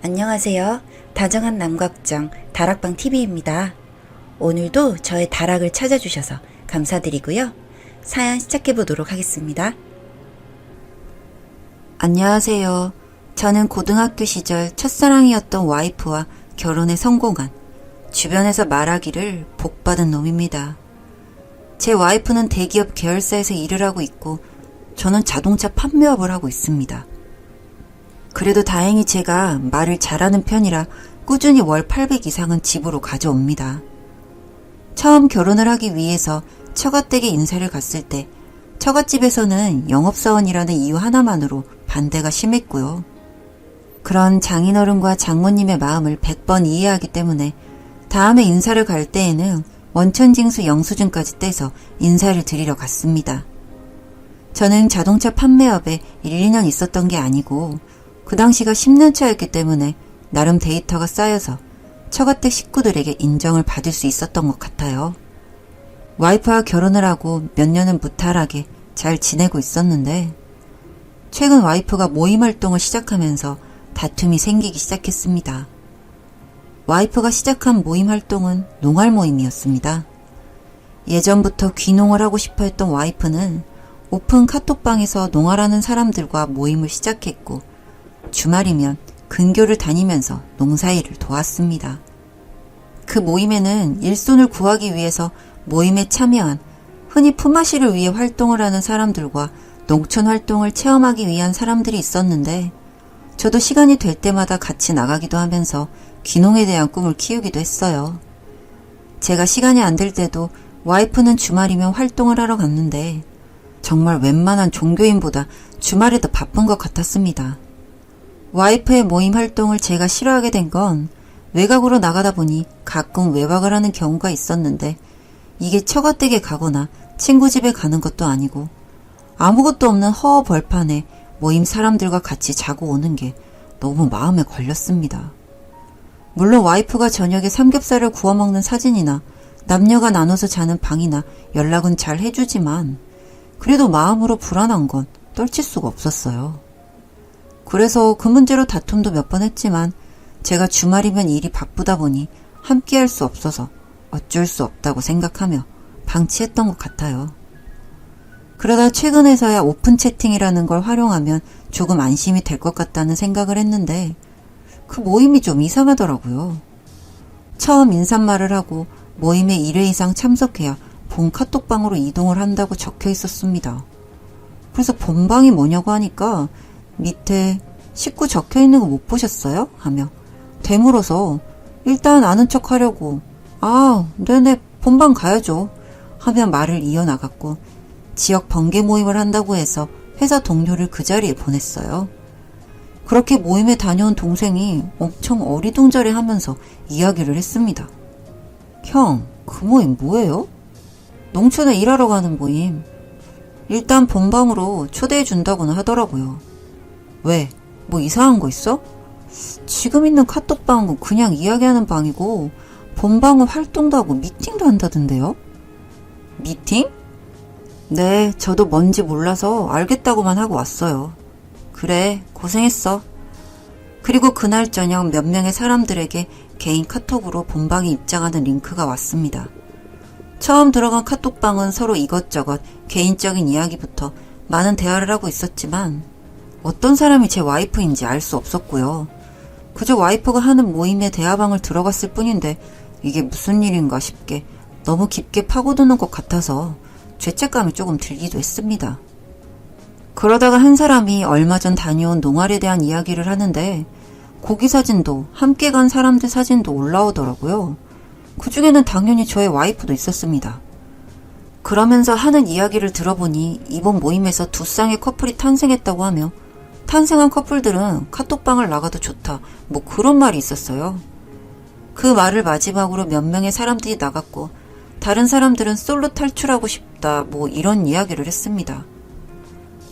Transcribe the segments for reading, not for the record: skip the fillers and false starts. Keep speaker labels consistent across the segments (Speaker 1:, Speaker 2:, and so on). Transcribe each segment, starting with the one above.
Speaker 1: 안녕하세요. 다정한 남걱정 다락방TV입니다. 오늘도 저의 다락을 찾아주셔서 감사드리고요. 사연 시작해보도록 하겠습니다. 안녕하세요. 저는 고등학교 시절 첫사랑이었던 와이프와 결혼에 성공한 주변에서 말하기를 복받은 놈입니다. 제 와이프는 대기업 계열사에서 일을 하고 있고 저는 자동차 판매업을 하고 있습니다. 그래도 다행히 제가 말을 잘하는 편이라 꾸준히 월 800 이상은 집으로 가져옵니다. 처음 결혼을 하기 위해서 처갓댁에 인사를 갔을 때 처갓집에서는 영업사원이라는 이유 하나만으로 반대가 심했고요. 그런 장인어른과 장모님의 마음을 100번 이해하기 때문에 다음에 인사를 갈 때에는 원천징수 영수증까지 떼서 인사를 드리러 갔습니다. 저는 자동차 판매업에 1, 2년 있었던 게 아니고 그 당시가 10년 차였기 때문에 나름 데이터가 쌓여서 처갓댁 식구들에게 인정을 받을 수 있었던 것 같아요. 와이프와 결혼을 하고 몇 년은 무탈하게 잘 지내고 있었는데 최근 와이프가 모임 활동을 시작하면서 다툼이 생기기 시작했습니다. 와이프가 시작한 모임 활동은 농활 모임이었습니다. 예전부터 귀농을 하고 싶어 했던 와이프는 오픈 카톡방에서 농활하는 사람들과 모임을 시작했고 주말이면 근교를 다니면서 농사일을 도왔습니다. 그 모임에는 일손을 구하기 위해서 모임에 참여한 흔히 품앗이를 위해 활동을 하는 사람들과 농촌 활동을 체험하기 위한 사람들이 있었는데 저도 시간이 될 때마다 같이 나가기도 하면서 귀농에 대한 꿈을 키우기도 했어요. 제가 시간이 안 될 때도 와이프는 주말이면 활동을 하러 갔는데 정말 웬만한 종교인보다 주말에 더 바쁜 것 같았습니다. 와이프의 모임 활동을 제가 싫어하게 된 건 외곽으로 나가다 보니 가끔 외박을 하는 경우가 있었는데 이게 처갓댁에 가거나 친구 집에 가는 것도 아니고 아무것도 없는 허허 벌판에 모임 사람들과 같이 자고 오는 게 너무 마음에 걸렸습니다. 물론 와이프가 저녁에 삼겹살을 구워 먹는 사진이나 남녀가 나눠서 자는 방이나 연락은 잘 해주지만 그래도 마음으로 불안한 건 떨칠 수가 없었어요. 그래서 그 문제로 다툼도 몇 번 했지만 제가 주말이면 일이 바쁘다 보니 함께 할 수 없어서 어쩔 수 없다고 생각하며 방치했던 것 같아요. 그러다 최근에서야 오픈 채팅이라는 걸 활용하면 조금 안심이 될 것 같다는 생각을 했는데 그 모임이 좀 이상하더라고요. 처음 인사말을 하고 모임에 1회 이상 참석해야 본 카톡방으로 이동을 한다고 적혀 있었습니다. 그래서 본방이 뭐냐고 하니까 밑에 식구 적혀 있는 거 못 보셨어요? 하며 되물어서 일단 아는 척 하려고 네네 본방 가야죠 하며 말을 이어나갔고 지역 번개 모임을 한다고 해서 회사 동료를 그 자리에 보냈어요. 그렇게 모임에 다녀온 동생이 엄청 어리둥절해 하면서 이야기를 했습니다. 형, 그 모임 뭐예요? 농촌에 일하러 가는 모임. 일단 본방으로 초대해 준다고는 하더라고요. 왜? 뭐 이상한 거 있어? 지금 있는 카톡방은 그냥 이야기하는 방이고 본방은 활동도 하고 미팅도 한다던데요? 미팅? 네, 저도 뭔지 몰라서 알겠다고만 하고 왔어요. 그래, 고생했어. 그리고 그날 저녁 몇 명의 사람들에게 개인 카톡으로 본방에 입장하는 링크가 왔습니다. 처음 들어간 카톡방은 서로 이것저것 개인적인 이야기부터 많은 대화를 하고 있었지만 어떤 사람이 제 와이프인지 알 수 없었고요. 그저 와이프가 하는 모임에 대화방을 들어갔을 뿐인데 이게 무슨 일인가 싶게 너무 깊게 파고드는 것 같아서 죄책감이 조금 들기도 했습니다. 그러다가 한 사람이 얼마 전 다녀온 농활에 대한 이야기를 하는데 고기 사진도 함께 간 사람들 사진도 올라오더라고요. 그 중에는 당연히 저의 와이프도 있었습니다. 그러면서 하는 이야기를 들어보니 이번 모임에서 두 쌍의 커플이 탄생했다고 하며 탄생한 커플들은 카톡방을 나가도 좋다 뭐 그런 말이 있었어요. 그 말을 마지막으로 몇 명의 사람들이 나갔고 다른 사람들은 솔로 탈출하고 싶다 뭐 이런 이야기를 했습니다.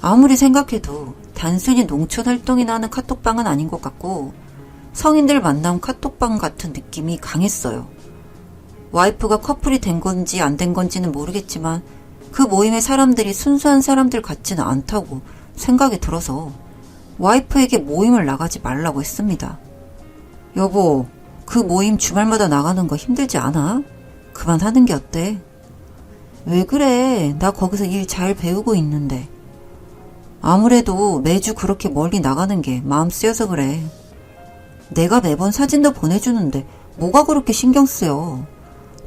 Speaker 1: 아무리 생각해도 단순히 농촌 활동이나 하는 카톡방은 아닌 것 같고 성인들 만나온 카톡방 같은 느낌이 강했어요. 와이프가 커플이 된 건지 안 된 건지는 모르겠지만 그 모임의 사람들이 순수한 사람들 같지는 않다고 생각이 들어서 와이프에게 모임을 나가지 말라고 했습니다. 여보, 그 모임 주말마다 나가는 거 힘들지 않아? 그만하는 게 어때? 왜 그래? 나 거기서 일 잘 배우고 있는데. 아무래도 매주 그렇게 멀리 나가는 게 마음 쓰여서 그래. 내가 매번 사진도 보내주는데 뭐가 그렇게 신경 쓰여?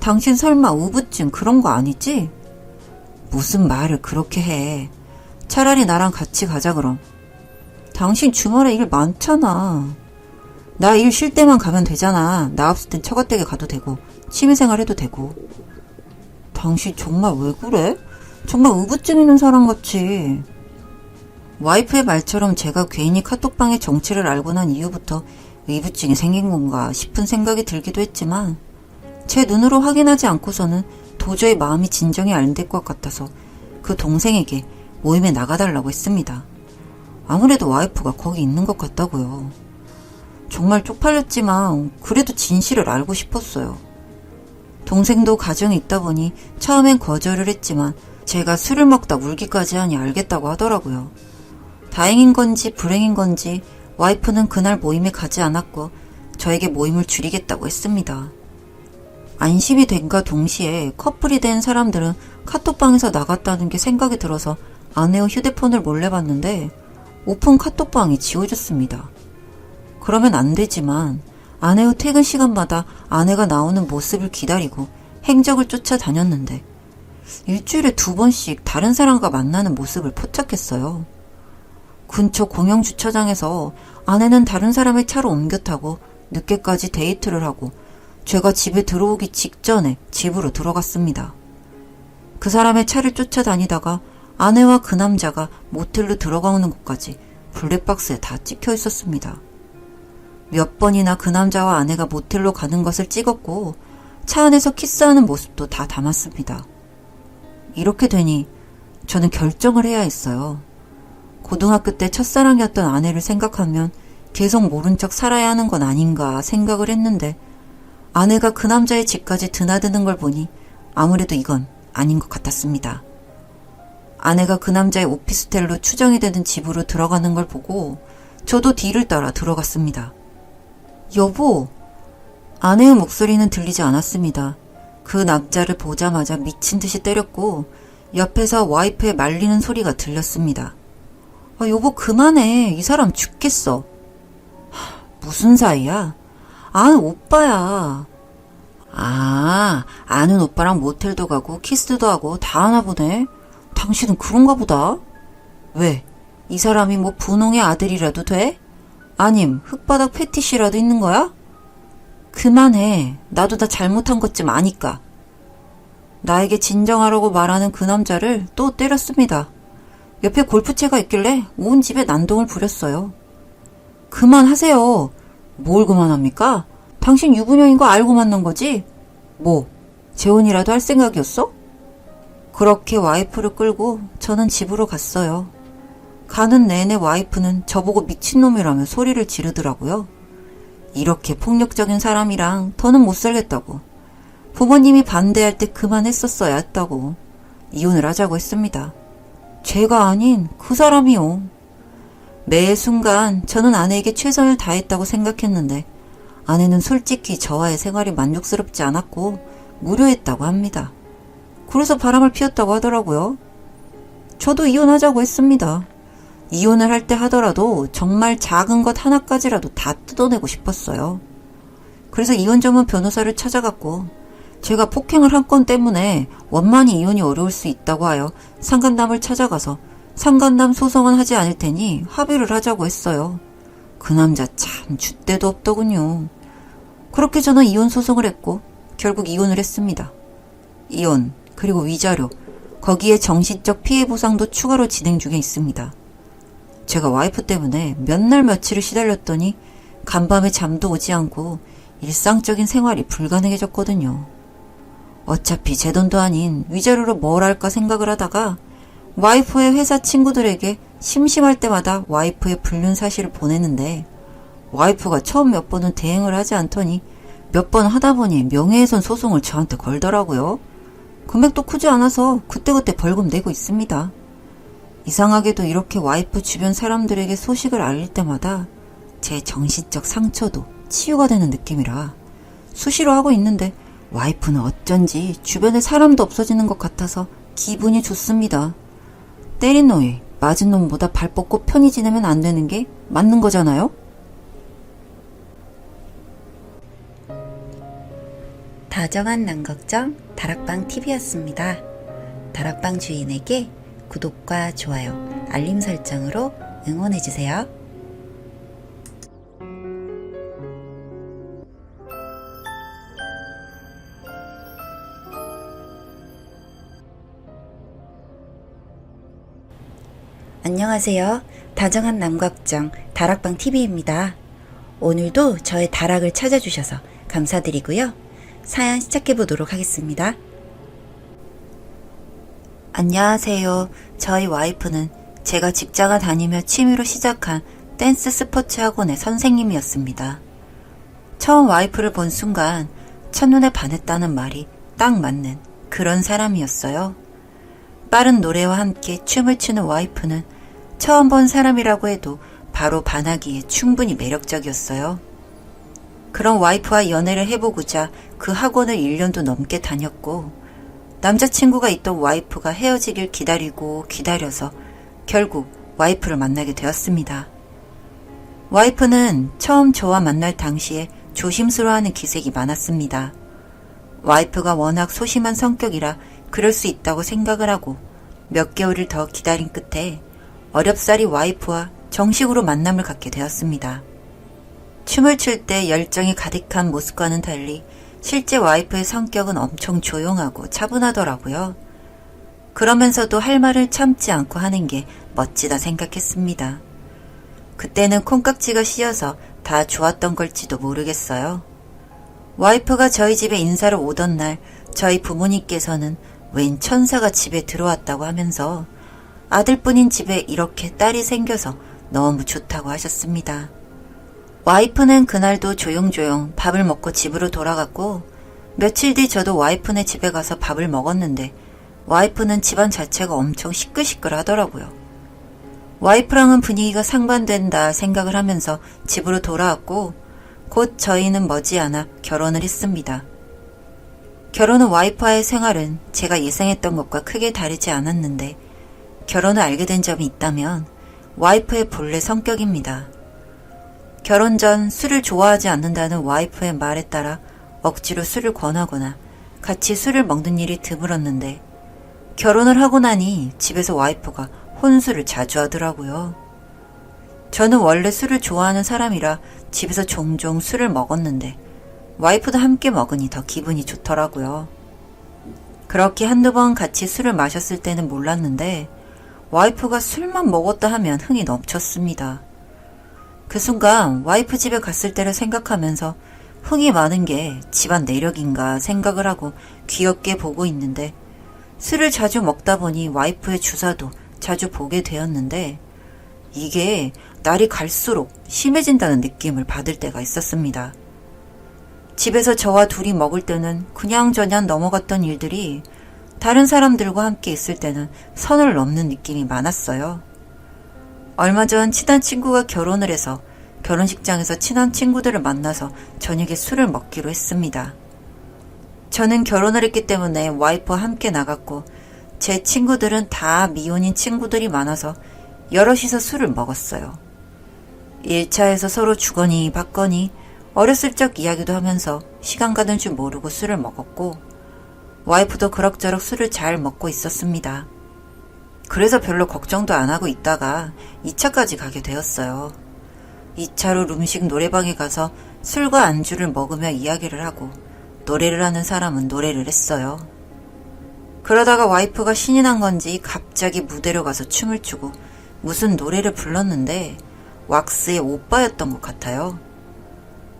Speaker 1: 당신 설마 우부증 그런 거 아니지? 무슨 말을 그렇게 해. 차라리 나랑 같이 가자 그럼. 당신 주말에 일 많잖아. 나 일 쉴 때만 가면 되잖아. 나 없을 땐 처갓댁에 가도 되고 취미생활 해도 되고. 당신 정말 왜 그래? 정말 우부증 있는 사람같이. 와이프의 말처럼 제가 괜히 카톡방의 정체를 알고 난 이후부터 의부증이 생긴 건가 싶은 생각이 들기도 했지만 제 눈으로 확인하지 않고서는 도저히 마음이 진정이 안 될 것 같아서 그 동생에게 모임에 나가달라고 했습니다. 아무래도 와이프가 거기 있는 것 같다고요. 정말 쪽팔렸지만 그래도 진실을 알고 싶었어요. 동생도 가정이 있다 보니 처음엔 거절을 했지만 제가 술을 먹다 울기까지 하니 알겠다고 하더라고요. 다행인 건지 불행인 건지 와이프는 그날 모임에 가지 않았고 저에게 모임을 줄이겠다고 했습니다. 안심이 된과 동시에 커플이 된 사람들은 카톡방에서 나갔다는 게 생각이 들어서 아내의 휴대폰을 몰래 봤는데 오픈 카톡방이 지워졌습니다. 그러면 안 되지만 아내의 퇴근 시간마다 아내가 나오는 모습을 기다리고 행적을 쫓아다녔는데 일주일에 2번씩 다른 사람과 만나는 모습을 포착했어요. 근처 공영주차장에서 아내는 다른 사람의 차로 옮겨 타고 늦게까지 데이트를 하고 제가 집에 들어오기 직전에 집으로 들어갔습니다. 그 사람의 차를 쫓아다니다가 아내와 그 남자가 모텔로 들어가는 곳까지 블랙박스에 다 찍혀 있었습니다. 몇 번이나 그 남자와 아내가 모텔로 가는 것을 찍었고 차 안에서 키스하는 모습도 다 담았습니다. 이렇게 되니 저는 결정을 해야 했어요. 고등학교 때 첫사랑이었던 아내를 생각하면 계속 모른 척 살아야 하는 건 아닌가 생각을 했는데 아내가 그 남자의 집까지 드나드는 걸 보니 아무래도 이건 아닌 것 같았습니다. 아내가 그 남자의 오피스텔로 추정이 되는 집으로 들어가는 걸 보고 저도 뒤를 따라 들어갔습니다. 여보! 아내의 목소리는 들리지 않았습니다. 그 남자를 보자마자 미친 듯이 때렸고 옆에서 와이프의 말리는 소리가 들렸습니다. 여보 그만해. 이 사람 죽겠어. 무슨 사이야? 아는 오빠야. 아는 오빠랑 모텔도 가고 키스도 하고 다 하나 보네. 당신은 그런가 보다. 왜? 이 사람이 뭐 분홍의 아들이라도 돼? 아님 흙바닥 패티시라도 있는 거야? 그만해. 나도 다 잘못한 것쯤 아니까. 나에게 진정하라고 말하는 그 남자를 또 때렸습니다. 옆에 골프채가 있길래 온 집에 난동을 부렸어요. 그만하세요. 뭘 그만합니까? 당신 유부녀인 거 알고 만난 거지? 뭐, 재혼이라도 할 생각이었어? 그렇게 와이프를 끌고 저는 집으로 갔어요. 가는 내내 와이프는 저보고 미친놈이라며 소리를 지르더라고요. 이렇게 폭력적인 사람이랑 더는 못 살겠다고. 부모님이 반대할 때 그만했었어야 했다고. 이혼을 하자고 했습니다. 제가 아닌 그 사람이요. 매 순간 저는 아내에게 최선을 다했다고 생각했는데 아내는 솔직히 저와의 생활이 만족스럽지 않았고 무료했다고 합니다. 그래서 바람을 피웠다고 하더라고요. 저도 이혼하자고 했습니다. 이혼을 할 때 하더라도 정말 작은 것 하나까지라도 다 뜯어내고 싶었어요. 그래서 이혼 전문 변호사를 찾아갔고 제가 폭행을 한 건 때문에 원만히 이혼이 어려울 수 있다고 하여 상간남을 찾아가서 상간남 소송은 하지 않을 테니 합의를 하자고 했어요. 그 남자 참 줏대도 없더군요. 그렇게 저는 이혼 소송을 했고 결국 이혼을 했습니다. 이혼 그리고 위자료 거기에 정신적 피해 보상도 추가로 진행 중에 있습니다. 제가 와이프 때문에 몇 날 며칠을 시달렸더니 간밤에 잠도 오지 않고 일상적인 생활이 불가능해졌거든요. 어차피 제 돈도 아닌 위자료로 뭘 할까 생각을 하다가 와이프의 회사 친구들에게 심심할 때마다 와이프의 불륜 사실을 보내는데 와이프가 처음 몇 번은 대응을 하지 않더니 몇 번 하다 보니 명예훼손 소송을 저한테 걸더라고요. 금액도 크지 않아서 그때그때 벌금 내고 있습니다. 이상하게도 이렇게 와이프 주변 사람들에게 소식을 알릴 때마다 제 정신적 상처도 치유가 되는 느낌이라 수시로 하고 있는데 와이프는 어쩐지 주변에 사람도 없어지는 것 같아서 기분이 좋습니다. 때린 놈이 맞은 놈보다 발 뻗고 편히 지내면 안 되는 게 맞는 거잖아요? 다정한 남걱정 다락방 TV였습니다. 다락방 주인에게 구독과 좋아요, 알림 설정으로 응원해주세요. 안녕하세요. 다정한 남걱정 다락방 TV입니다. 오늘도 저의 다락을 찾아주셔서 감사드리고요. 사연 시작해보도록 하겠습니다. 안녕하세요. 저희 와이프는 제가 직장을 다니며 취미로 시작한 댄스 스포츠 학원의 선생님이었습니다. 처음 와이프를 본 순간 첫눈에 반했다는 말이 딱 맞는 그런 사람이었어요. 빠른 노래와 함께 춤을 추는 와이프는 처음 본 사람이라고 해도 바로 반하기에 충분히 매력적이었어요. 그런 와이프와 연애를 해보고자 그 학원을 1년도 넘게 다녔고 남자친구가 있던 와이프가 헤어지길 기다리고 기다려서 결국 와이프를 만나게 되었습니다. 와이프는 처음 저와 만날 당시에 조심스러워하는 기색이 많았습니다. 와이프가 워낙 소심한 성격이라 그럴 수 있다고 생각을 하고 몇 개월을 더 기다린 끝에 어렵사리 와이프와 정식으로 만남을 갖게 되었습니다. 춤을 출 때 열정이 가득한 모습과는 달리 실제 와이프의 성격은 엄청 조용하고 차분하더라고요. 그러면서도 할 말을 참지 않고 하는 게 멋지다 생각했습니다. 그때는 콩깍지가 씌어서 다 좋았던 걸지도 모르겠어요. 와이프가 저희 집에 인사를 오던 날 저희 부모님께서는 웬 천사가 집에 들어왔다고 하면서 아들뿐인 집에 이렇게 딸이 생겨서 너무 좋다고 하셨습니다. 와이프는 그날도 조용조용 밥을 먹고 집으로 돌아갔고 며칠 뒤 저도 와이프네 집에 가서 밥을 먹었는데 와이프는 집안 자체가 엄청 시끌시끌하더라고요. 와이프랑은 분위기가 상반된다 생각을 하면서 집으로 돌아왔고 곧 저희는 머지않아 결혼을 했습니다. 결혼 후 와이프와의 생활은 제가 예상했던 것과 크게 다르지 않았는데 결혼을 알게 된 점이 있다면 와이프의 본래 성격입니다. 결혼 전 술을 좋아하지 않는다는 와이프의 말에 따라 억지로 술을 권하거나 같이 술을 먹는 일이 드물었는데 결혼을 하고 나니 집에서 와이프가 혼술을 자주 하더라고요. 저는 원래 술을 좋아하는 사람이라 집에서 종종 술을 먹었는데 와이프도 함께 먹으니 더 기분이 좋더라고요. 그렇게 한두 번 같이 술을 마셨을 때는 몰랐는데 와이프가 술만 먹었다 하면 흥이 넘쳤습니다. 그 순간 와이프 집에 갔을 때를 생각하면서 흥이 많은 게 집안 내력인가 생각을 하고 귀엽게 보고 있는데 술을 자주 먹다 보니 와이프의 주사도 자주 보게 되었는데 이게 날이 갈수록 심해진다는 느낌을 받을 때가 있었습니다. 집에서 저와 둘이 먹을 때는 그냥저냥 넘어갔던 일들이 다른 사람들과 함께 있을 때는 선을 넘는 느낌이 많았어요. 얼마 전 친한 친구가 결혼을 해서 결혼식장에서 친한 친구들을 만나서 저녁에 술을 먹기로 했습니다. 저는 결혼을 했기 때문에 와이프와 함께 나갔고 제 친구들은 다 미혼인 친구들이 많아서 여럿이서 술을 먹었어요. 1차에서 서로 주거니 받거니 어렸을 적 이야기도 하면서 시간 가는 줄 모르고 술을 먹었고 와이프도 그럭저럭 술을 잘 먹고 있었습니다. 그래서 별로 걱정도 안 하고 있다가 2차까지 가게 되었어요. 2차로 룸식 노래방에 가서 술과 안주를 먹으며 이야기를 하고 노래를 하는 사람은 노래를 했어요. 그러다가 와이프가 신이 난 건지 갑자기 무대로 가서 춤을 추고 무슨 노래를 불렀는데 왁스의 오빠였던 것 같아요.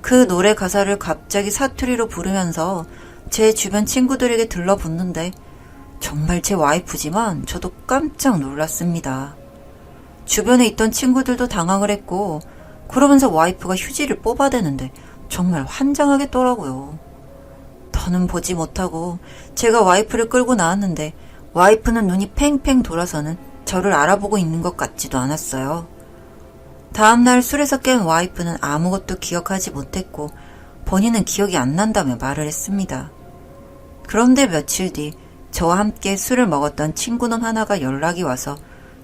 Speaker 1: 그 노래 가사를 갑자기 사투리로 부르면서 제 주변 친구들에게 들러붙는데 정말 제 와이프지만 저도 깜짝 놀랐습니다. 주변에 있던 친구들도 당황을 했고 그러면서 와이프가 휴지를 뽑아대는데 정말 환장하겠더라고요. 더는 보지 못하고 제가 와이프를 끌고 나왔는데 와이프는 눈이 팽팽 돌아서는 저를 알아보고 있는 것 같지도 않았어요. 다음날 술에서 깬 와이프는 아무것도 기억하지 못했고 본인은 기억이 안 난다며 말을 했습니다. 그런데 며칠 뒤 저와 함께 술을 먹었던 친구놈 하나가 연락이 와서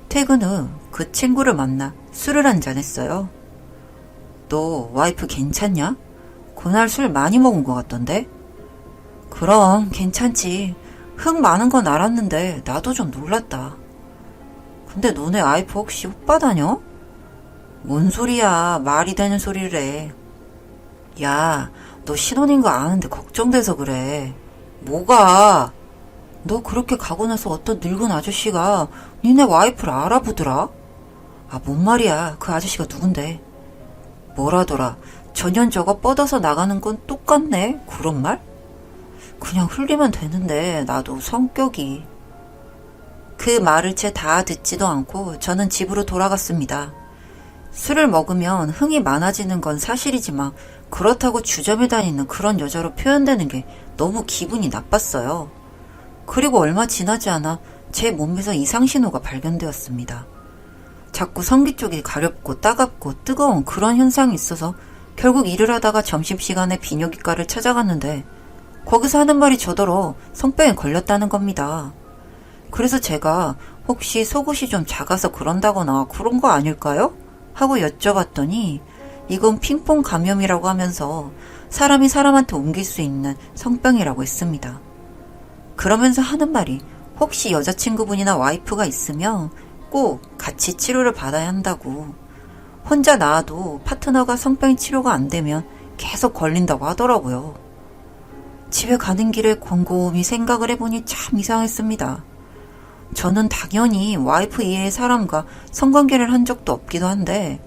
Speaker 1: 퇴근 후 그 친구를 만나 술을 한잔했어요. 너 와이프 괜찮냐? 그날 술 많이 먹은 것 같던데? 그럼 괜찮지. 흙 많은 건 알았는데 나도 좀 놀랐다. 근데 너네 와이프 혹시 오빠 다녀? 뭔 소리야. 말이 되는 소리를 해. 야, 너 신혼인 거 아는데 걱정돼서 그래. 뭐가? 너 그렇게 가고 나서 어떤 늙은 아저씨가 니네 와이프를 알아보더라? 아, 뭔 말이야. 그 아저씨가 누군데? 뭐라더라. 전년저거 뻗어서 나가는 건 똑같네. 그런 말? 그냥 흘리면 되는데 나도 성격이. 그 말을 채 다 듣지도 않고 저는 집으로 돌아갔습니다. 술을 먹으면 흥이 많아지는 건 사실이지만 그렇다고 주점에 다니는 그런 여자로 표현되는 게 너무 기분이 나빴어요. 그리고 얼마 지나지 않아 제 몸에서 이상신호가 발견되었습니다. 자꾸 성기 쪽이 가렵고 따갑고 뜨거운 그런 현상이 있어서 결국 일을 하다가 점심시간에 비뇨기과를 찾아갔는데 거기서 하는 말이 저더러 성병에 걸렸다는 겁니다. 그래서 제가 혹시 속옷이 좀 작아서 그런다거나 그런 거 아닐까요? 하고 여쭤봤더니 이건 핑퐁 감염이라고 하면서 사람이 사람한테 옮길 수 있는 성병이라고 했습니다. 그러면서 하는 말이 혹시 여자친구분이나 와이프가 있으면 꼭 같이 치료를 받아야 한다고. 혼자 나아도 파트너가 성병 치료가 안 되면 계속 걸린다고 하더라고요. 집에 가는 길에 곰곰이 생각을 해보니 참 이상했습니다. 저는 당연히 와이프 이외의 사람과 성관계를 한 적도 없기도 한데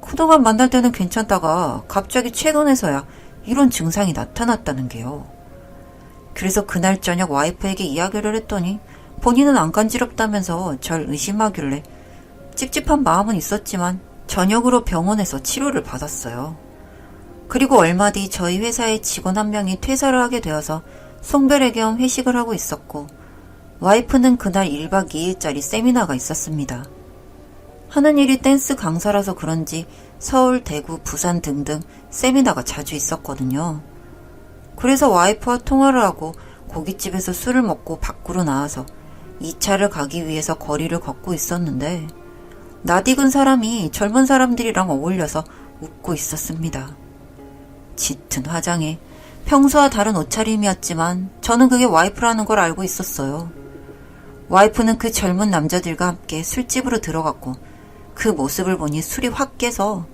Speaker 1: 그동안 만날 때는 괜찮다가 갑자기 최근에서야 이런 증상이 나타났다는 게요. 그래서 그날 저녁 와이프에게 이야기를 했더니 본인은 안 간지럽다면서 절 의심하길래 찝찝한 마음은 있었지만 저녁으로 병원에서 치료를 받았어요. 그리고 얼마 뒤 저희 회사의 직원 한 명이 퇴사를 하게 되어서 송별회 겸 회식을 하고 있었고 와이프는 그날 1박 2일짜리 세미나가 있었습니다. 하는 일이 댄스 강사라서 그런지 서울, 대구, 부산 등등 세미나가 자주 있었거든요. 그래서 와이프와 통화를 하고 고깃집에서 술을 먹고 밖으로 나와서 2차를 가기 위해서 거리를 걷고 있었는데 낯익은 사람이 젊은 사람들이랑 어울려서 웃고 있었습니다. 짙은 화장에 평소와 다른 옷차림이었지만 저는 그게 와이프라는 걸 알고 있었어요. 와이프는 그 젊은 남자들과 함께 술집으로 들어갔고 그 모습을 보니 술이 확 깨서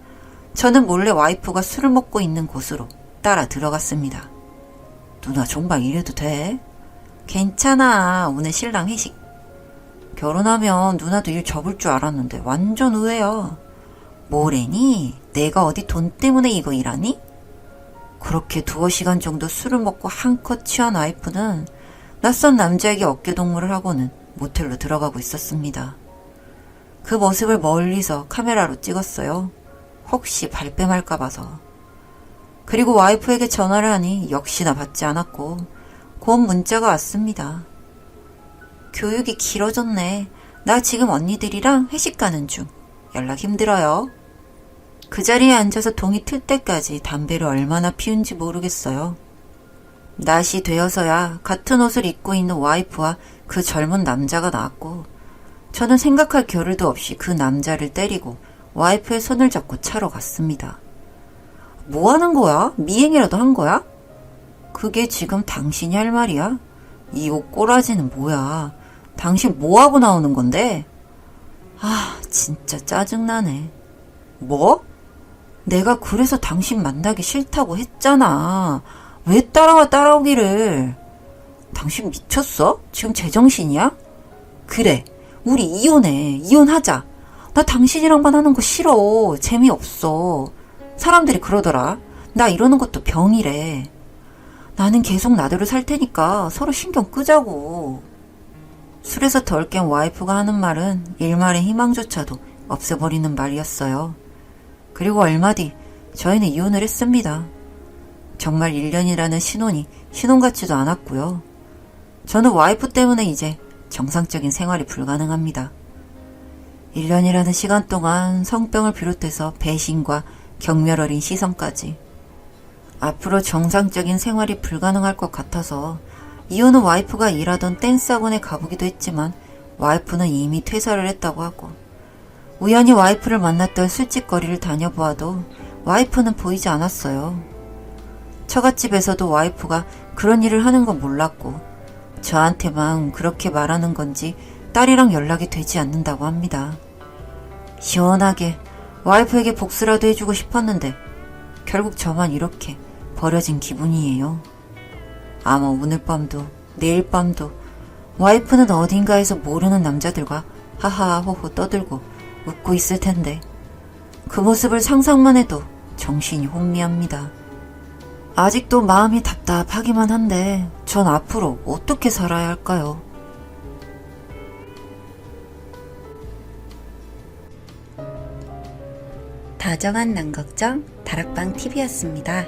Speaker 1: 저는 몰래 와이프가 술을 먹고 있는 곳으로 따라 들어갔습니다. 누나 정말 이래도 돼? 괜찮아. 오늘 신랑 회식. 결혼하면 누나도 일 접을 줄 알았는데 완전 의외야. 뭐래니? 내가 어디 돈 때문에 이거 일하니? 그렇게 2시간 정도 술을 먹고 한껏 취한 와이프는 낯선 남자에게 어깨동무를 하고는 모텔로 들어가고 있었습니다. 그 모습을 멀리서 카메라로 찍었어요. 혹시 발뺌할까 봐서. 그리고 와이프에게 전화를 하니 역시나 받지 않았고 곧 문자가 왔습니다. 교육이 길어졌네. 나 지금 언니들이랑 회식 가는 중. 연락 힘들어요. 그 자리에 앉아서 동이 틀 때까지 담배를 얼마나 피운지 모르겠어요. 낮이 되어서야 같은 옷을 입고 있는 와이프와 그 젊은 남자가 나왔고 저는 생각할 겨를도 없이 그 남자를 때리고 와이프의 손을 잡고 차로 갔습니다. 뭐 하는 거야? 미행이라도 한 거야? 그게 지금 당신이 할 말이야? 이 옷 꼬라지는 뭐야? 당신 뭐하고 나오는 건데? 아, 진짜 짜증나네. 뭐? 내가 그래서 당신 만나기 싫다고 했잖아. 왜 따라오기를. 당신 미쳤어? 지금 제정신이야? 그래, 우리 이혼해. 이혼하자. 나 당신이랑만 하는 거 싫어. 재미없어. 사람들이 그러더라. 나 이러는 것도 병이래. 나는 계속 나대로 살 테니까 서로 신경 끄자고. 술에서 덜 깬 와이프가 하는 말은 일말의 희망조차도 없애버리는 말이었어요. 그리고 얼마 뒤 저희는 이혼을 했습니다. 정말 1년이라는 신혼이 신혼 같지도 않았고요. 저는 와이프 때문에 이제 정상적인 생활이 불가능합니다. 1년이라는 시간 동안 성병을 비롯해서 배신과 경멸 어린 시선까지. 앞으로 정상적인 생활이 불가능할 것 같아서 이혼은 와이프가 일하던 댄스 학원에 가보기도 했지만 와이프는 이미 퇴사를 했다고 하고, 우연히 와이프를 만났던 술집거리를 다녀보아도 와이프는 보이지 않았어요. 처갓집에서도 와이프가 그런 일을 하는 건 몰랐고 저한테만 그렇게 말하는 건지 딸이랑 연락이 되지 않는다고 합니다. 시원하게 와이프에게 복수라도 해주고 싶었는데 결국 저만 이렇게 버려진 기분이에요. 아마 오늘 밤도 내일 밤도 와이프는 어딘가에서 모르는 남자들과 하하호호 떠들고 웃고 있을 텐데 그 모습을 상상만 해도 정신이 혼미합니다. 아직도 마음이 답답하기만 한데 전 앞으로 어떻게 살아야 할까요? 다정한 남걱정 다락방TV였습니다.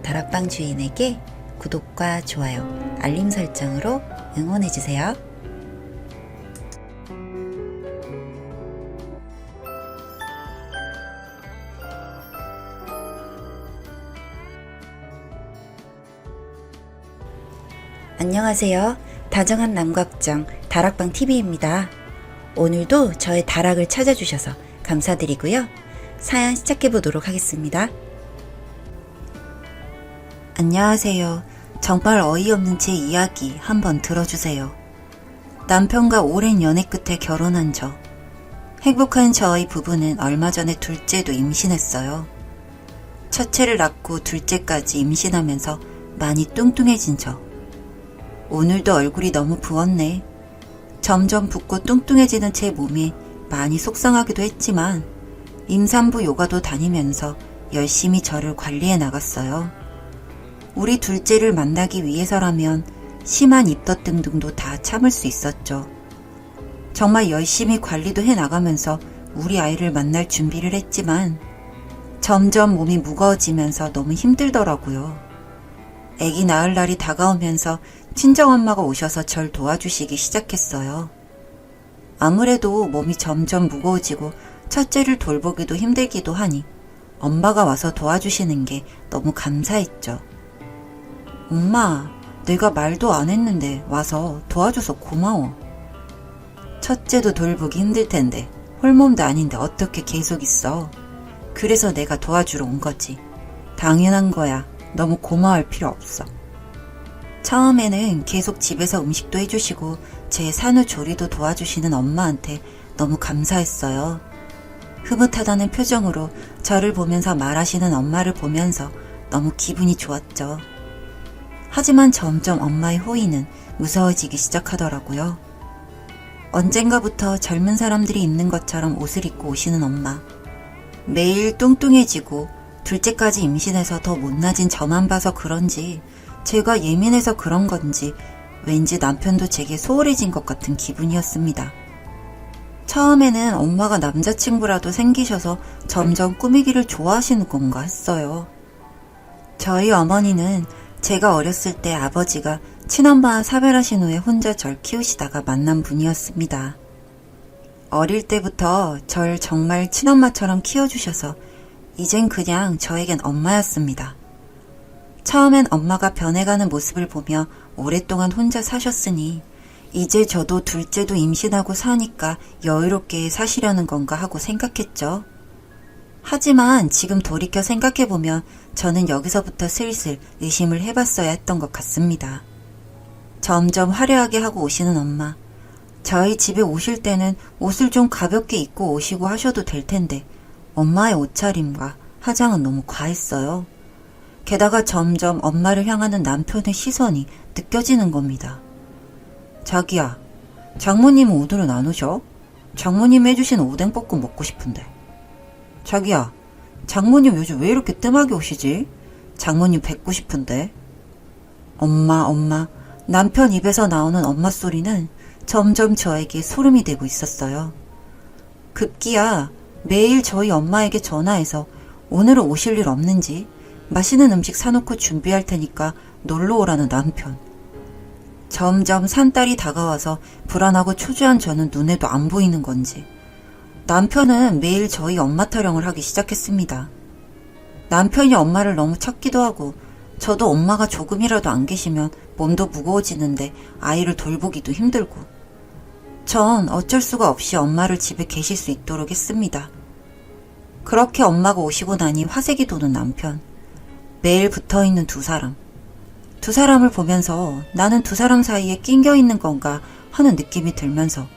Speaker 1: 다락방 주인에게 구독과 좋아요, 알림 설정으로 응원해주세요. 안녕하세요. 다정한 남걱정 다락방TV입니다. 오늘도 저의 다락을 찾아주셔서 감사드리고요. 사연 시작해보도록 하겠습니다. 안녕하세요. 정말 어이없는 제 이야기 한번 들어주세요. 남편과 오랜 연애 끝에 결혼한 저. 행복한 저희 부부는 얼마 전에 둘째도 임신했어요. 첫째를 낳고 둘째까지 임신하면서 많이 뚱뚱해진 저. 오늘도 얼굴이 너무 부었네. 점점 붓고 뚱뚱해지는 제 몸이 많이 속상하기도 했지만 임산부 요가도 다니면서 열심히 저를 관리해 나갔어요. 우리 둘째를 만나기 위해서라면 심한 입덧 등도 다 참을 수 있었죠. 정말 열심히 관리도 해 나가면서 우리 아이를 만날 준비를 했지만 점점 몸이 무거워지면서 너무 힘들더라고요. 아기 낳을 날이 다가오면서 친정엄마가 오셔서 절 도와주시기 시작했어요. 아무래도 몸이 점점 무거워지고 첫째를 돌보기도 힘들기도 하니 엄마가 와서 도와주시는 게 너무 감사했죠. 엄마, 내가 말도 안 했는데 와서 도와줘서 고마워. 첫째도 돌보기 힘들 텐데 홀몸도 아닌데 어떻게 계속 있어. 그래서 내가 도와주러 온 거지. 당연한 거야. 너무 고마워할 필요 없어. 처음에는 계속 집에서 음식도 해주시고 제 산후조리도 도와주시는 엄마한테 너무 감사했어요. 흐뭇하다는 표정으로 저를 보면서 말하시는 엄마를 보면서 너무 기분이 좋았죠. 하지만 점점 엄마의 호의는 무서워지기 시작하더라고요. 언젠가부터 젊은 사람들이 입는 것처럼 옷을 입고 오시는 엄마. 매일 뚱뚱해지고 둘째까지 임신해서 더 못나진 저만 봐서 그런지 제가 예민해서 그런 건지 왠지 남편도 제게 소홀해진 것 같은 기분이었습니다. 처음에는 엄마가 남자친구라도 생기셔서 점점 꾸미기를 좋아하시는 건가 했어요. 저희 어머니는 제가 어렸을 때 아버지가 친엄마와 사별하신 후에 혼자 절 키우시다가 만난 분이었습니다. 어릴 때부터 절 정말 친엄마처럼 키워주셔서 이젠 그냥 저에겐 엄마였습니다. 처음엔 엄마가 변해가는 모습을 보며 오랫동안 혼자 사셨으니 이제 저도 둘째도 임신하고 사니까 여유롭게 사시려는 건가 하고 생각했죠. 하지만 지금 돌이켜 생각해보면 저는 여기서부터 슬슬 의심을 해봤어야 했던 것 같습니다. 점점 화려하게 하고 오시는 엄마. 저희 집에 오실 때는 옷을 좀 가볍게 입고 오시고 하셔도 될 텐데 엄마의 옷차림과 화장은 너무 과했어요. 게다가 점점 엄마를 향하는 남편의 시선이 느껴지는 겁니다. 자기야, 장모님은 오늘은 안 오셔? 장모님 해주신 오뎅볶음 먹고 싶은데. 자기야, 장모님 요즘 왜 이렇게 뜸하게 오시지? 장모님 뵙고 싶은데. 엄마. 남편 입에서 나오는 엄마 소리는 점점 저에게 소름이 되고 있었어요. 급기야 매일 저희 엄마에게 전화해서 오늘은 오실 일 없는지 맛있는 음식 사놓고 준비할 테니까 놀러 오라는 남편. 점점 산딸이 다가와서 불안하고 초조한 저는 눈에도 안 보이는 건지 남편은 매일 저희 엄마 타령을 하기 시작했습니다. 남편이 엄마를 너무 찾기도 하고 저도 엄마가 조금이라도 안 계시면 몸도 무거워지는데 아이를 돌보기도 힘들고 전 어쩔 수가 없이 엄마를 집에 계실 수 있도록 했습니다. 그렇게 엄마가 오시고 나니 화색이 도는 남편, 매일 붙어있는 두 사람을 보면서 나는 두 사람 사이에 낑겨 있는 건가 하는 느낌이 들면서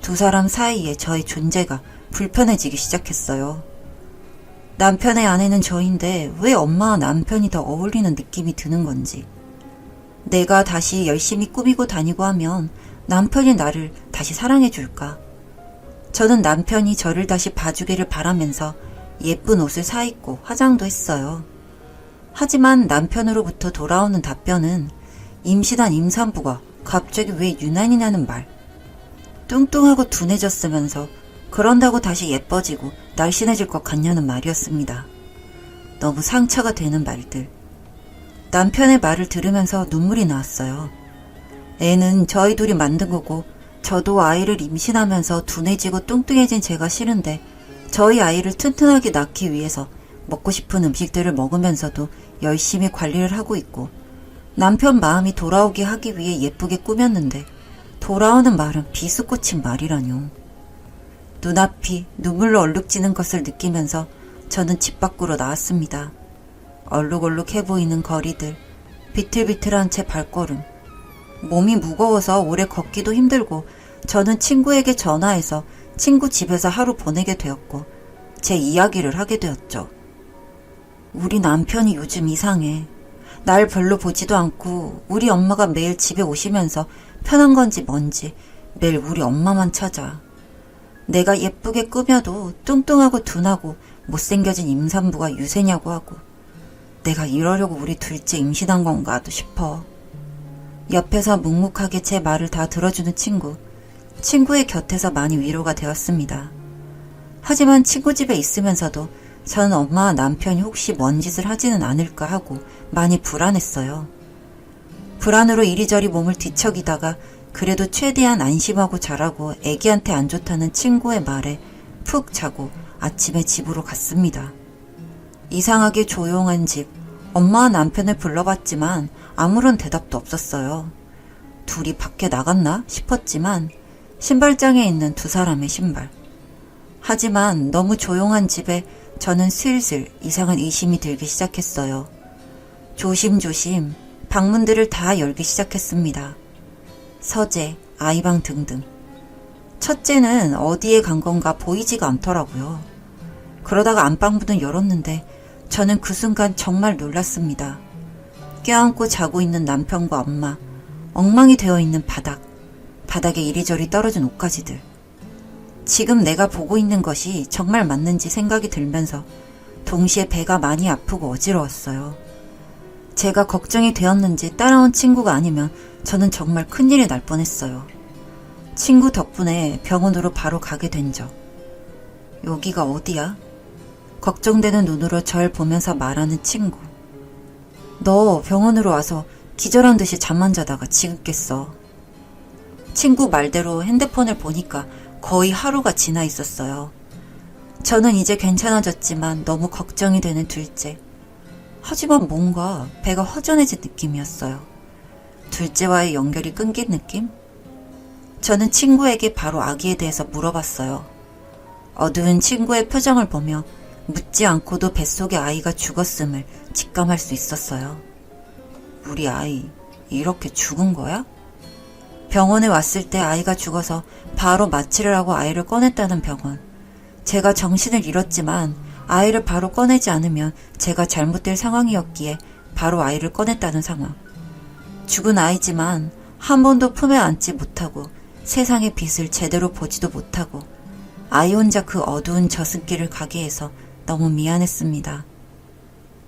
Speaker 1: 두 사람 사이에 저의 존재가 불편해지기 시작했어요. 남편의 아내는 저인데 왜 엄마와 남편이 더 어울리는 느낌이 드는 건지. 내가 다시 열심히 꾸미고 다니고 하면 남편이 나를 다시 사랑해줄까? 저는 남편이 저를 다시 봐주기를 바라면서 예쁜 옷을 사입고 화장도 했어요. 하지만 남편으로부터 돌아오는 답변은 임신한 임산부가 갑자기 왜 유난이냐는 말. 뚱뚱하고 둔해졌으면서 그런다고 다시 예뻐지고 날씬해질 것 같냐는 말이었습니다. 너무 상처가 되는 말들. 남편의 말을 들으면서 눈물이 나왔어요. 애는 저희 둘이 만든 거고 저도 아이를 임신하면서 둔해지고 뚱뚱해진 제가 싫은데 저희 아이를 튼튼하게 낳기 위해서 먹고 싶은 음식들을 먹으면서도 열심히 관리를 하고 있고 남편 마음이 돌아오게 하기 위해 예쁘게 꾸몄는데 돌아오는 말은 비수꽃인 말이라뇨. 눈앞이 눈물로 얼룩지는 것을 느끼면서 저는 집 밖으로 나왔습니다. 얼룩얼룩해 보이는 거리들, 비틀비틀한 제 발걸음. 몸이 무거워서 오래 걷기도 힘들고 저는 친구에게 전화해서 친구 집에서 하루 보내게 되었고 제 이야기를 하게 되었죠. 우리 남편이 요즘 이상해. 날 별로 보지도 않고 우리 엄마가 매일 집에 오시면서 편한 건지 뭔지 매일 우리 엄마만 찾아. 내가 예쁘게 꾸며도 뚱뚱하고 둔하고 못생겨진 임산부가 유세냐고 하고 내가 이러려고 우리 둘째 임신한 건가도 싶어. 옆에서 묵묵하게 제 말을 다 들어주는 친구의 곁에서 많이 위로가 되었습니다. 하지만 친구 집에 있으면서도 저는 엄마와 남편이 혹시 뭔 짓을 하지는 않을까 하고 많이 불안했어요. 불안으로 이리저리 몸을 뒤척이다가 그래도 최대한 안심하고 자라고 애기한테 안 좋다는 친구의 말에 푹 자고 아침에 집으로 갔습니다. 이상하게 조용한 집, 엄마와 남편을 불러봤지만 아무런 대답도 없었어요. 둘이 밖에 나갔나 싶었지만 신발장에 있는 두 사람의 신발. 하지만 너무 조용한 집에 저는 슬슬 이상한 의심이 들기 시작했어요. 조심조심 방문들을 다 열기 시작했습니다. 서재, 아이방 등등. 첫째는 어디에 간 건가 보이지가 않더라고요. 그러다가 안방문을 열었는데 저는 그 순간 정말 놀랐습니다. 껴안고 자고 있는 남편과 엄마, 엉망이 되어 있는 바닥에 이리저리 떨어진 옷가지들. 지금 내가 보고 있는 것이 정말 맞는지 생각이 들면서 동시에 배가 많이 아프고 어지러웠어요. 제가 걱정이 되었는지 따라온 친구가 아니면 저는 정말 큰일이 날 뻔했어요. 친구 덕분에 병원으로 바로 가게 된 적. 여기가 어디야? 걱정되는 눈으로 절 보면서 말하는 친구. 너 병원으로 와서 기절한 듯이 잠만 자다가 지금 깼어. 친구 말대로 핸드폰을 보니까 거의 하루가 지나 있었어요. 저는 이제 괜찮아졌지만 너무 걱정이 되는 둘째. 하지만 뭔가 배가 허전해진 느낌이었어요. 둘째와의 연결이 끊긴 느낌? 저는 친구에게 바로 아기에 대해서 물어봤어요. 어두운 친구의 표정을 보며 묻지 않고도 뱃속에 아이가 죽었음을 직감할 수 있었어요. 우리 아이 이렇게 죽은 거야? 병원에 왔을 때 아이가 죽어서 바로 마취를 하고 아이를 꺼냈다는 병원. 제가 정신을 잃었지만 아이를 바로 꺼내지 않으면 제가 잘못될 상황이었기에 바로 아이를 꺼냈다는 상황. 죽은 아이지만 한 번도 품에 안지 못하고 세상의 빛을 제대로 보지도 못하고 아이 혼자 그 어두운 저승길을 가게 해서 너무 미안했습니다.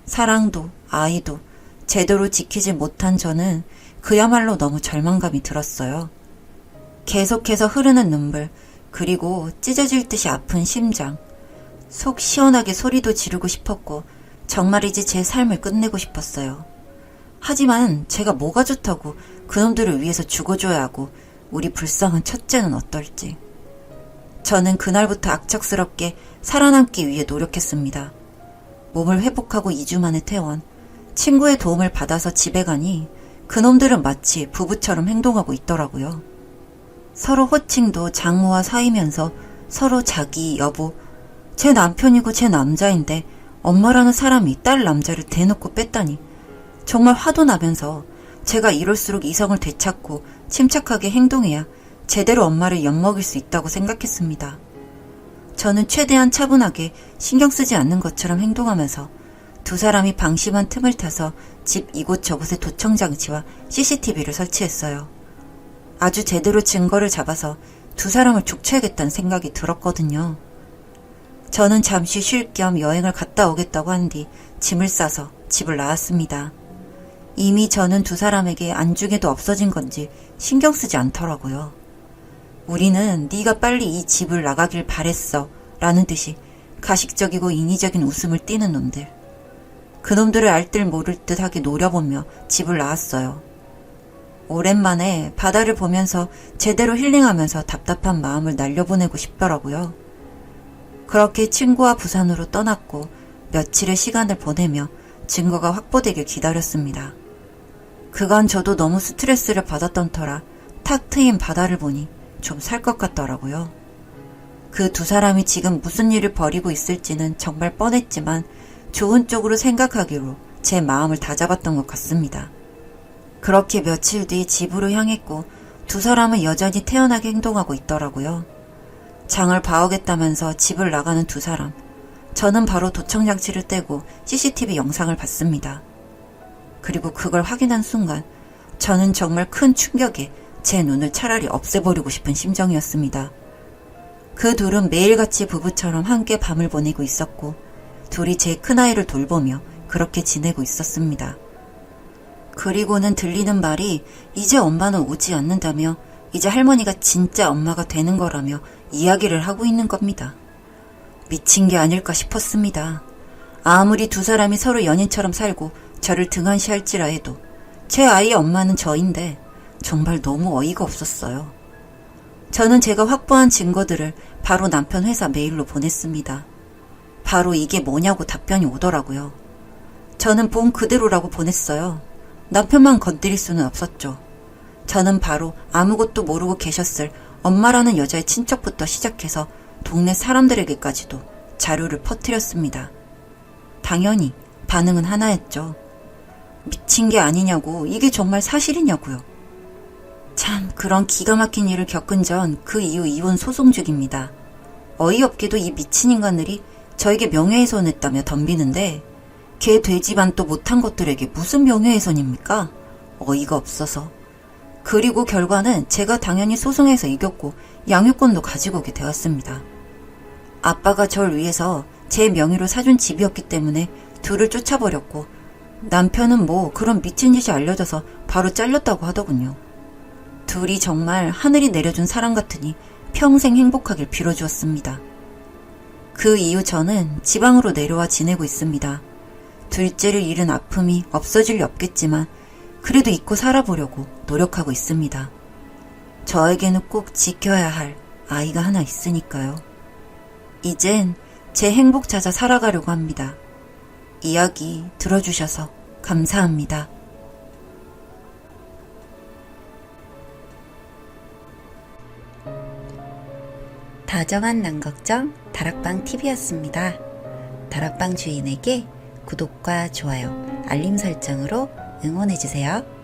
Speaker 1: 사랑도 아이도 제대로 지키지 못한 저는 그야말로 너무 절망감이 들었어요. 계속해서 흐르는 눈물, 그리고 찢어질 듯이 아픈 심장. 속 시원하게 소리도 지르고 싶었고 정말이지 제 삶을 끝내고 싶었어요. 하지만 제가 뭐가 좋다고 그놈들을 위해서 죽어줘야 하고 우리 불쌍한 첫째는 어떨지. 저는 그날부터 악착스럽게 살아남기 위해 노력했습니다. 몸을 회복하고 2주 만에 퇴원. 친구의 도움을 받아서 집에 가니 그놈들은 마치 부부처럼 행동하고 있더라고요. 서로 호칭도 장모와 사이면서 서로 자기, 여보, 제 남편이고 제 남자인데 엄마라는 사람이 딸 남자를 대놓고 뺐다니 정말 화도 나면서 제가 이럴수록 이성을 되찾고 침착하게 행동해야 제대로 엄마를 엿먹일 수 있다고 생각했습니다. 저는 최대한 차분하게 신경 쓰지 않는 것처럼 행동하면서 두 사람이 방심한 틈을 타서 집 이곳저곳에 도청장치와 CCTV를 설치했어요. 아주 제대로 증거를 잡아서 두 사람을 족쳐야겠다는 생각이 들었거든요. 저는 잠시 쉴 겸 여행을 갔다 오겠다고 한 뒤 짐을 싸서 집을 나왔습니다. 이미 저는 두 사람에게 안중에도 없어진 건지 신경 쓰지 않더라고요. 우리는 네가 빨리 이 집을 나가길 바랬어 라는 듯이 가식적이고 인위적인 웃음을 띠는 놈들. 그놈들을 알뜰 모를 듯하게 노려보며 집을 나왔어요. 오랜만에 바다를 보면서 제대로 힐링하면서 답답한 마음을 날려보내고 싶더라고요. 그렇게 친구와 부산으로 떠났고 며칠의 시간을 보내며 증거가 확보되길 기다렸습니다. 그간 저도 너무 스트레스를 받았던 터라 탁 트인 바다를 보니 좀 살 것 같더라고요. 그 두 사람이 지금 무슨 일을 벌이고 있을지는 정말 뻔했지만 좋은 쪽으로 생각하기로 제 마음을 다잡았던 것 같습니다. 그렇게 며칠 뒤 집으로 향했고 두 사람은 여전히 태연하게 행동하고 있더라고요. 장을 봐오겠다면서 집을 나가는 두 사람. 저는 바로 도청장치를 떼고 CCTV 영상을 봤습니다. 그리고 그걸 확인한 순간 저는 정말 큰 충격에 제 눈을 차라리 없애버리고 싶은 심정이었습니다. 그 둘은 매일같이 부부처럼 함께 밤을 보내고 있었고 둘이 제 큰아이를 돌보며 그렇게 지내고 있었습니다. 그리고는 들리는 말이 이제 엄마는 오지 않는다며 이제 할머니가 진짜 엄마가 되는 거라며 이야기를 하고 있는 겁니다. 미친 게 아닐까 싶었습니다. 아무리 두 사람이 서로 연인처럼 살고 저를 등한시할지라 해도 제 아이의 엄마는 저인데 정말 너무 어이가 없었어요. 저는 제가 확보한 증거들을 바로 남편 회사 메일로 보냈습니다. 바로 이게 뭐냐고 답변이 오더라고요. 저는 본 그대로라고 보냈어요. 남편만 건드릴 수는 없었죠. 저는 바로 아무것도 모르고 계셨을 엄마라는 여자의 친척부터 시작해서 동네 사람들에게까지도 자료를 퍼뜨렸습니다. 당연히 반응은 하나였죠. 미친 게 아니냐고, 이게 정말 사실이냐고요. 참, 그런 기가 막힌 일을 겪은 전 그 이후 이혼 소송 중입니다. 어이없게도 이 미친 인간들이 저에게 명예훼손했다며 덤비는데 개 돼지반도 못한 것들에게 무슨 명예훼손입니까? 어이가 없어서. 그리고 결과는 제가 당연히 소송에서 이겼고 양육권도 가지고 오게 되었습니다. 아빠가 절 위해서 제 명의로 사준 집이었기 때문에 둘을 쫓아버렸고 남편은 뭐 그런 미친 짓이 알려져서 바로 잘렸다고 하더군요. 둘이 정말 하늘이 내려준 사랑 같으니 평생 행복하길 빌어주었습니다. 그 이후 저는 지방으로 내려와 지내고 있습니다. 둘째를 잃은 아픔이 없어질 리 없겠지만 그래도 잊고 살아보려고 노력하고 있습니다. 저에게는 꼭 지켜야 할 아이가 하나 있으니까요. 이젠 제 행복 찾아 살아가려고 합니다. 이야기 들어주셔서 감사합니다. 다정한 남걱정 다락방 TV였습니다. 다락방 주인에게 구독과 좋아요, 알림 설정으로 응원해주세요.